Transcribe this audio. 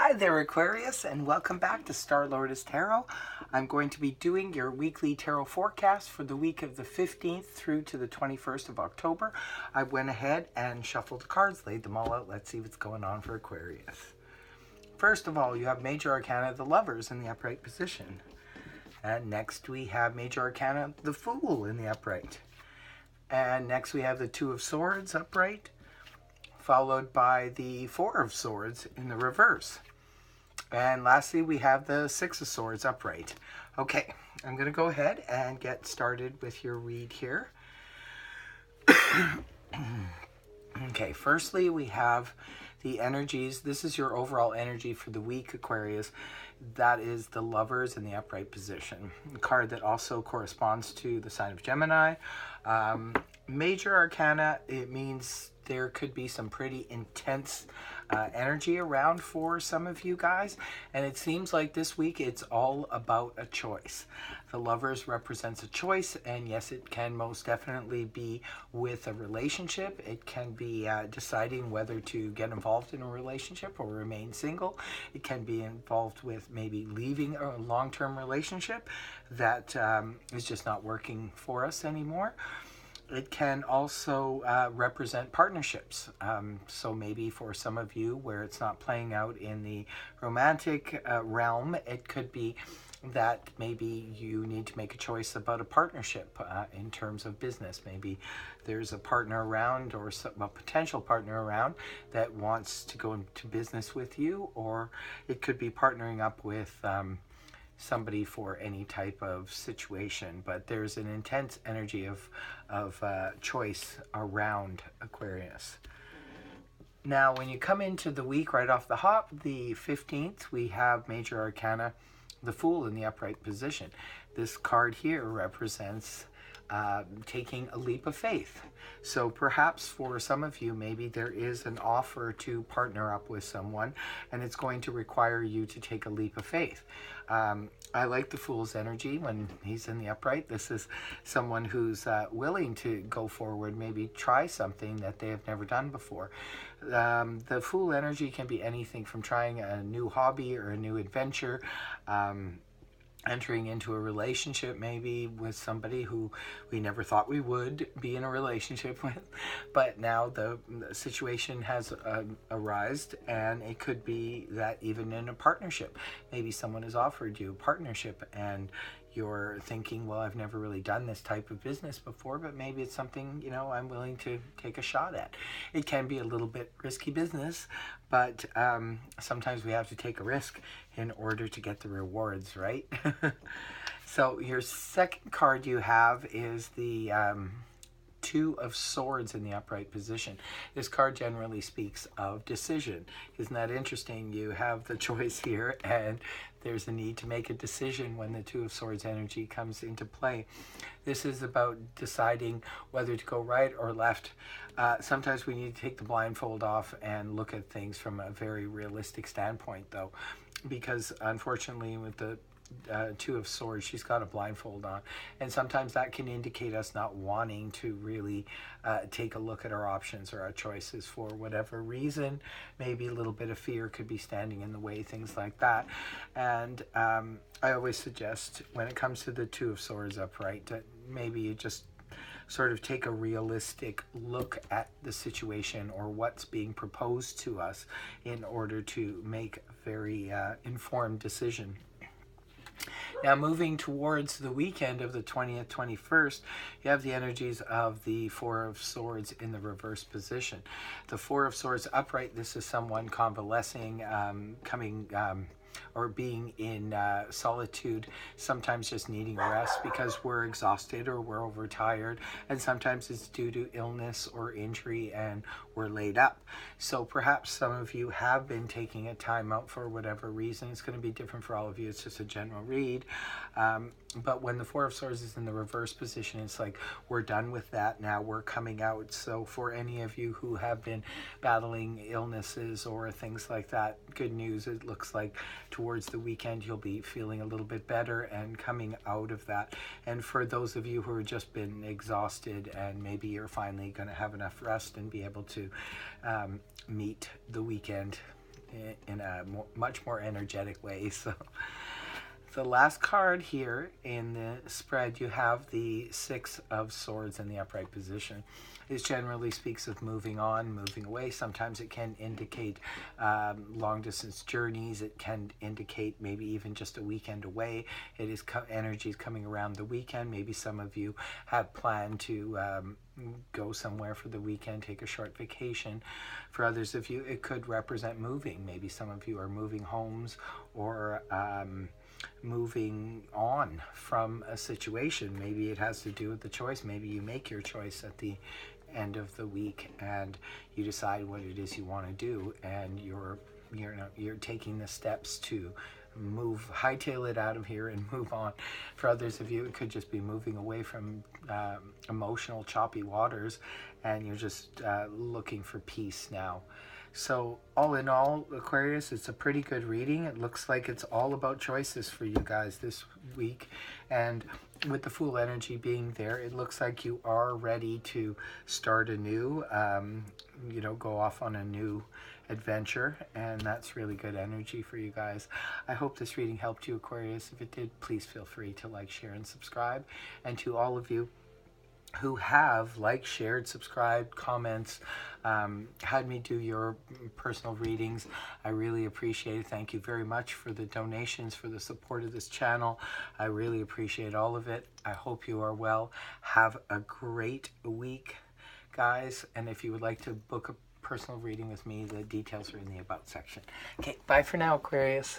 Hi there, Aquarius, and welcome back to Star-Lord Tarot. I'm going to be doing your weekly tarot forecast for the week of the 15th through to the 21st of October. I went ahead and shuffled the cards, laid them all out. Let's see what's going on for Aquarius. First of all, you have Major Arcana, the Lovers, in the upright position. And next we have Major Arcana, the Fool, in the upright. And next we have the Two of Swords upright, followed by the Four of Swords in the reverse. And lastly, we have the Six of Swords upright. Okay, I'm going to go ahead and get started with your read here. Okay, firstly, we have the energies. This is your overall energy for the week, Aquarius. That is the Lovers in the upright position. A card that also corresponds to the sign of Gemini. Major Arcana, it means there could be some pretty intense energy around for some of you guys. And it seems like this week it's all about a choice. The Lovers represents a choice, and yes, it can most definitely be with a relationship. It can be deciding whether to get involved in a relationship or remain single. It can be involved with maybe leaving a long-term relationship that is just not working for us anymore. It can also represent partnerships. So maybe for some of you where it's not playing out in the romantic realm, it could be that maybe you need to make a choice about a partnership in terms of business. Maybe there's a partner around or a potential partner around that wants to go into business with you, or it could be partnering up with somebody for any type of situation. But there's an intense energy of choice around Aquarius. Now, when you come into the week right off the hop, the 15th, we have Major Arcana, the Fool, in the upright position. This card here represents taking a leap of faith. So perhaps for some of you, maybe there is an offer to partner up with someone, and it's going to require you to take a leap of faith. I like the Fool's energy when he's in the upright. This is someone who's willing to go forward, maybe try something that they have never done before. The Fool energy can be anything from trying a new hobby or a new adventure, entering into a relationship maybe with somebody who we never thought we would be in a relationship with, but now the situation has arisen, and it could be that even in a partnership, maybe someone has offered you a partnership and you're thinking, well, I've never really done this type of business before, but maybe it's something, you know, I'm willing to take a shot at. It can be a little bit risky business, but sometimes we have to take a risk in order to get the rewards, right? So your second card you have is the Two of Swords in the upright position. This card generally speaks of decision. Isn't that interesting? You have the choice here, and there's a need to make a decision when the Two of Swords energy comes into play. This is about deciding whether to go right or left. Sometimes we need to take the blindfold off and look at things from a very realistic standpoint, though, because unfortunately with the Two of Swords, she's got a blindfold on, and sometimes that can indicate us not wanting to really take a look at our options or our choices for whatever reason. Maybe a little bit of fear could be standing in the way, things like that. And I always suggest when it comes to the Two of Swords upright that maybe you just sort of take a realistic look at the situation or what's being proposed to us in order to make a very informed decision. Now, moving towards the weekend of the 20th, 21st, you have the energies of the Four of Swords in the reverse position. The Four of Swords upright, this is someone convalescing, coming or being in solitude, sometimes just needing rest because we're exhausted or we're overtired, and sometimes it's due to illness or injury and we're laid up. So perhaps some of you have been taking a time out for whatever reason. It's going to be different for all of you. It's just a general read. But when the Four of Swords is in the reverse position, it's like we're done with that now, we're coming out. So for any of you who have been battling illnesses or things like that, good news, it looks like towards the weekend you'll be feeling a little bit better and coming out of that. And for those of you who have just been exhausted and maybe you're finally going to have enough rest and be able to meet the weekend in a much more energetic way. So the last card here in the spread, you have the Six of Swords in the upright position. This generally speaks of moving on, moving away. Sometimes it can indicate long distance journeys. It can indicate maybe even just a weekend away. It is energy is coming around the weekend. Maybe some of you have planned to go somewhere for the weekend, take a short vacation. For others of you, it could represent moving. Maybe some of you are moving homes or moving on from a situation. Maybe it has to do with the choice. Maybe you make your choice at the end of the week and you decide what it is you want to do, and you're taking the steps to hightail it out of here and move on. For others of you, it could just be moving away from emotional choppy waters, and you're just looking for peace now. So all in all, Aquarius, it's a pretty good reading. It looks like it's all about choices for you guys this week. And with the Fool energy being there, it looks like you are ready to start anew, go off on a new adventure. And that's really good energy for you guys. I hope this reading helped you, Aquarius. If it did, please feel free to like, share, and subscribe. And to all of you who have liked, shared, subscribed, comments, had me do your personal readings, I really appreciate it. Thank you very much for the donations, for the support of this channel. I really appreciate all of it. I hope you are well. Have a great week, guys. And if you would like to book a personal reading with me, the details are in the About section. Okay, bye for now, Aquarius.